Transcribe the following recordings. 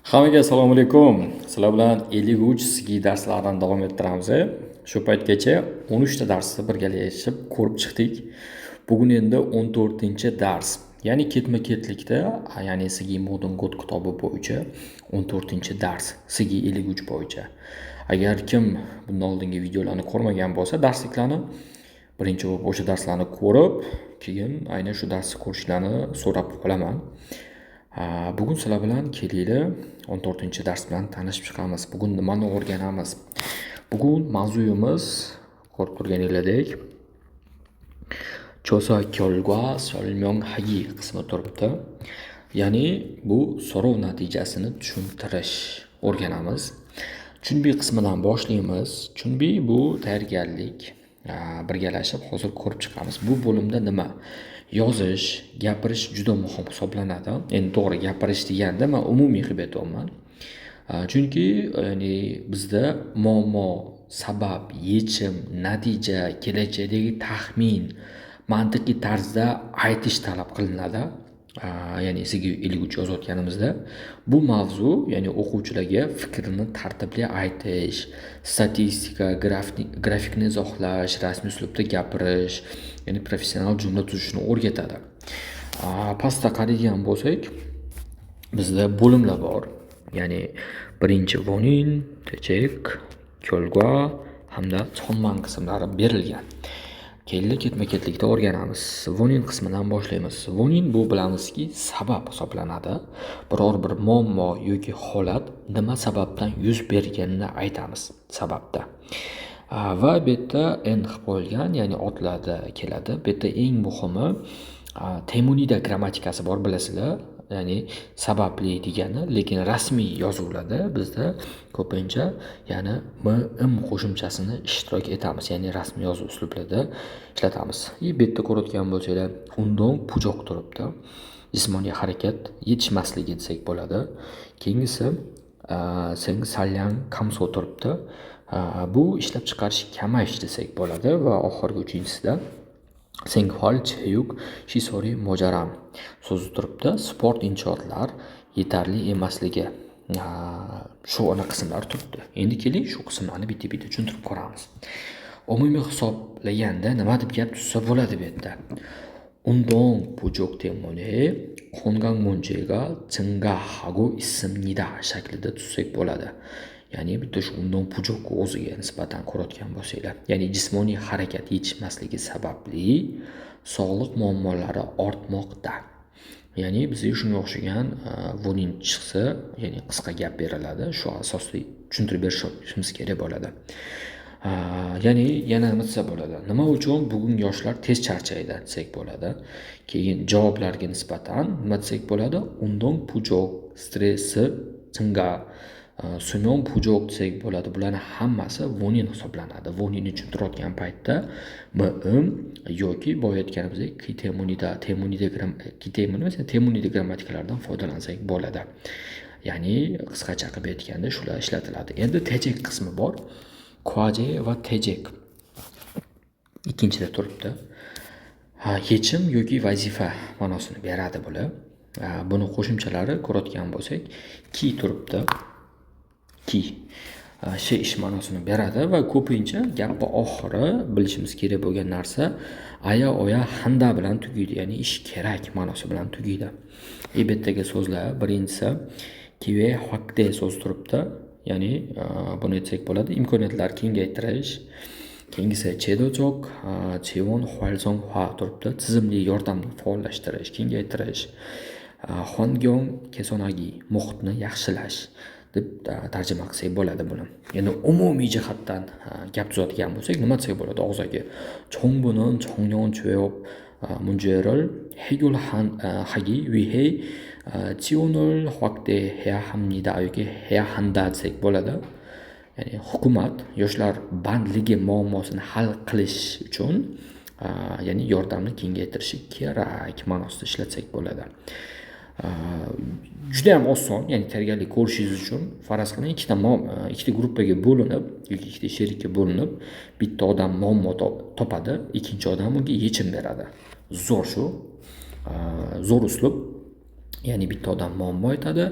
Hammaga assalomu alaykum. Sizlar bilan 53 SGI darslarini davom ettiramiz. Shu paytgacha 13 ta darsni birgalashib ko'rib chiqdik. Bugun endi 14-dars. Ya'ni ketma-ketlikda, ya'ni SGI Modern Code kitobi bo'yicha 14-dars, SGI 53 bo'yicha. Agar kim bundan oldingi videolarni ko'rmagan bo'lsa, darsliklarni birinchi bo'lib o'sha darslarni ko'rib, keyin aynan shu darsni ko'rishlarini so'rab qolaman. Bugun sizlar bilan kelinglar 14-dars bilan tanishib chiqamiz. Bugun nimani o'rganamiz? Bugun mavzuyimiz ko'rib turganinglardek 조사 결과 설명하기 qismi turibdi. Ya'ni bu so'rov natijasini tushuntirish o'rganamiz. Chunbiy qismidan boshlaymiz. Chunbiy bu tayyorgarlik. Birgalashib hozir ko'rib chiqamiz. Bu bo'limda nima? Yozish, gapirish juda muhim hisoblanadi. Endi to'g'ri gapirish deganda men umumiy qilib aytyapman. Chunki ya'ni bizda muammo, sabab, yechim, natija, kelajakdagi taxmin mantiqiy tarzda aytish talab qilinadi. Ya'ni SGI 53 yozayotganimizda bu mavzu, ya'ni o'quvchilarga fikrini tartibli aytish, statistika, grafikni izohlash, rasmiy uslubda gapirish, ya'ni professional jumla tuzishni o'rgatadi. Pastda qaraydigan bo'lsak, bizda bo'limlar bor. Ya'ni birinchi vonin, tejek, ko'lgwa hamda sonman qismlari berilgan. Kelli ketma-ketlikda o'rganamiz. Vonin qismidan boshlaymiz. Vonin bu bilamizki sabab hisoblanadi. Biror bir muammo yoki holat nima sababdan yuz berganini aytamiz sababda. Va bu yerda endi qilib qo'yilgan, ya'ni otlarda keladi. Bu yerda eng muhimi Temunida grammatikasi bor, bilasizlar. Ya'ni sababli degani, lekin rasmiy yozuvlarda bizda ko'pincha ya'ni m qo'shimchasini ishtirok etamiz, ya'ni rasmiy yozuv uslublarida ishlatamiz. Bu yerda ko'rayotgan bo'lsanglar, undong pujoq turibdi. Jismoniy harakat yetishmasligi desak bo'ladi. Keyingisi sen salyan kamso turibdi. Bu ishlab chiqarish kamayish desak bo'ladi va oxirgi uchinchisidan Senghol cheyuk shisori mojaram so'zi turibdi. Sport inshootlar yetarli emasligi. Shu ona qismlar turibdi. Endi keling shu qismlarni bitta-bitta tushuntirib ko'ramiz. Umumiy hisoblaganda nima deb gap tuzsa bo'ladi bu yerda? 운동 부족 때문에 건강 문제가 증가하고 있습니다 shaklida tuzsak bo'ladi. Ya'ni bitta shu undan pujoq o'ziga nisbatan ko'rayotgan bo'lsanglar, ya'ni jismoniy harakat yetishmasligi sababli sog'liq muammolari ortmoqda. Ya'ni bizga shunga o'xshagan vonin chiqsa, ya'ni qisqa gap beriladi. Shu asosli tushuntirib berishimiz kerak bo'ladi. Ya'ni yana nima desa bo'ladi? Nima uchun bugun yoshlar tez charchaydi desak bo'ladi. Keyin javoblarga nisbatan nima desak bo'ladi? Undan pujoq, stressi, singa suyon pujoq desak bo'ladi. Bularning hammasi vonin hisoblanadi. Voninni tushuntirayotgan paytda yoki boya aytganimizdek temunida grammatikalardan foydalansak bo'ladi. Ya'ni qisqacha qilib aytganda shular ishlatiladi. Endi tejek qismi bor. Kwaje va tejek ikkinchida turibdi. Yechim yoki vazifa ma'nosini beradi bular. Buni qo'shimchalari ko'rayotgan bo'lsak, ki turibdi. Ki ish ma'nosini beradi va ko'pincha gapning oxiri bilishimiz kerak bo'lgan narsa aya oya handa bilan tugaydi, ya'ni ish kerak ma'nosi bilan tugaydi. Bu yerdagi so'zlar birinchisi kive haqde so'z turibdi. Ya'ni buni aytsak bo'ladi, imkoniyatlar kengaytirish. Keyingisi chedojok, chevon hvalsonghwa turibdi. Tizimli yordamni faollashtirish, kengaytirish. Xongyong kesonagi, muhitni yaxshilash deb tarjima qilsak bo'ladi buni. Ya'ni umumiy jihatdan gap tuzadigan bo'lsak, nima desak bo'ladi og'zaga? 정부는 청년 취업 문제를 해결하기 위해 지원을 확대해야 합니다. yoki 해야 한다 desak bo'ladi. Ya'ni hukumat yoshlar bandligi muammosini hal qilish uchun ya'ni yordamni kengaytirishi kerak ma'nosida ishlatsak bo'ladi. Juda ham oson, ya'ni tayyorgarlik ko'rishingiz uchun faraz qiling, ikkita gruppaga bo'linib yoki ikkita sherikka bo'linib, bitta odam muammo topadi, ikkinchi odam unga yechim beradi. Zo'r shu. Zo'r uslub. Ya'ni bitta odam muammo aytadi,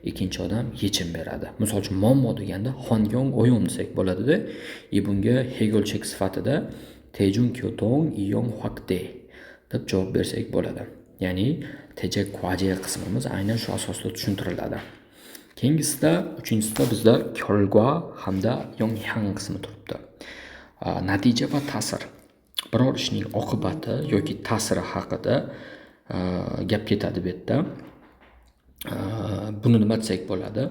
ikkinchi odam yechim beradi. Misol uchun muammo deganda Hwangyong oyong desak bo'ladida, bunga Hegelchek sifatida Tejun Kyotong Iyong Hwakde deb javob bersak bo'ladi. Ya'ni Tejek Kwaje qismimiz aynan shu asosda tushuntiriladi. Keyingisida, uchinchisida bizda Kyolgwa hamda Yonghang qismi turibdi. Natija va ta'sir. Biror ishning oqibati yoki ta'siri haqida gap ketadi bu yerda. Buni nima desak bo'ladi?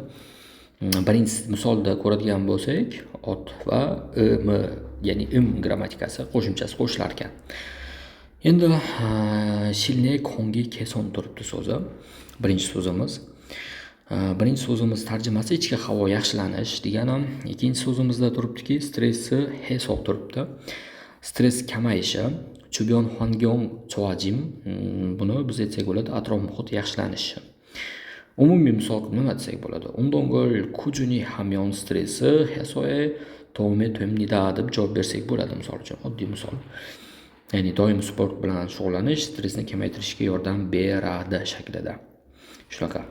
Birinchi misolda ko'radigan bo'lsak, ot va im, ya'ni grammatikasi qo'shimchasi qo'shilar ekan. Endi shilne kongi keson turibdi so'zi. Birinchi so'zimiz. Birinchi so'zimiz tarjimasi ichki havo yaxshilanish degani. Ikkinchi so'zimizda turibdiki, stressi heso turibdi. Stress kamayishi, Chubyon Hwangyong Choajim, buni biz aytsak bo'ladi, atrof muhit yaxshilanishi. Umumiy misol nima desak bo'ladi? Undongol kujuni hamyon stressi hesoe tome to'mnida deb javob bersak bo'ladi, misol uchun oddiy misol. Ya'ni doim sport bilan shug'ullanish stressni kamaytirishga yordam beradi shaklida. Shunaqa.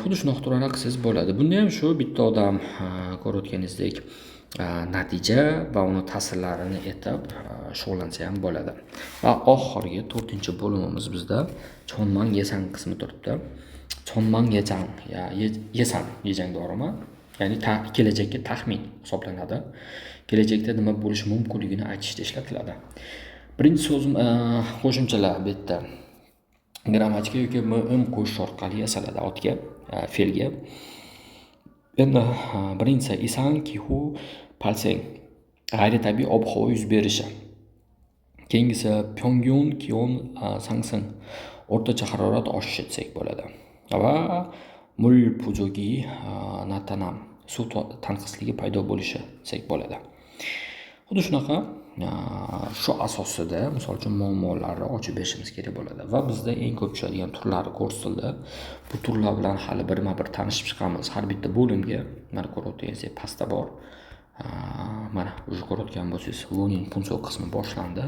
Xuddi shunaqa turani qilsangiz bo'ladi. Bunda ham shu bitta odam ko'rayotganingizdek natija va uni ta'sirlarini aytib shug'ullansa ham bo'ladi. Va oxirgi 4-bo'limimiz bizda Chonmang Yesang qismi turibdi. Chonmang Yesang, yejang to'g'rimi? Ya'ni kelajakka taxmin hisoblanadi. Kelajakda nima bo'lishi mumkinligini aytishda ishlatiladi. Birinchi so'zim qo'shimchalar bu yerda grammatika yoki qo'shish orqali yasaladi otga, fe'lga. Endi birinchisi Isang Kihu Palseng, g'ayritabiiy ob-havo yuz berishi. Keyingisi Pyongyang Kyon Sangsang, o'rtacha harorat oshishi desak bo'ladi. Va Mul Pujogi Natanam, suv tanqisligi paydo bo'lishi desak bo'ladi. Xuddi shunaqa shu asosida misol uchun muammolarni ochib berishimiz kerak bo'ladi va bizda eng ko'p tushadigan turlari ko'rsatildi. Bu turlar bilan hali birma-bir tanishib chiqamiz. Har bitta bo'limga mana ko'rayotganingizdek pastda bor. Mana o'sha ko'rayotgan bo'lsangiz, Vonin Punso qismi boshlandi.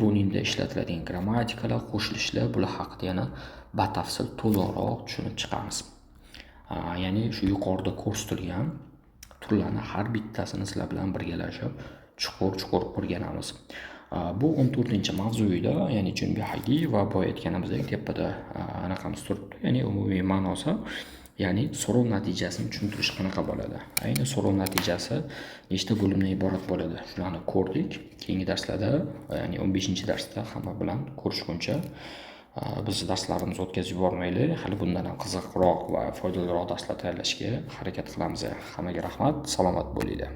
Voninda ishlatiladigan grammatikalar, qo'shilishlar bular haqida yana batafsil to'liqroq tushunib chiqamiz. Ya'ni shu yuqorida ko'rsatilgan turlarni har bittasini sizlar bilan birgalashib chuqur o'rganamiz. Bu 14-mavzu edi, ya'ni Junbi Hagi va boya aytganimizdek tepada anaqamiz turibdi. Ya'ni umumiy ma'nosi, ya'ni so'rov natijasini tushuntirish qanaqa bo'ladi? Ayni so'rov natijasi nechta bo'limdan iborat bo'ladi? Shularni ko'rdik. Keyingi darslarda, ya'ni 15-darsda hamma bilan ko'rishguncha biz darslarimizni o'tkazib yubormaylik. Hali bundan ham qiziqroq va foydaliroq darslar tayyorlashga harakat qilamiz. Hammaga rahmat, salomat bo'linglar.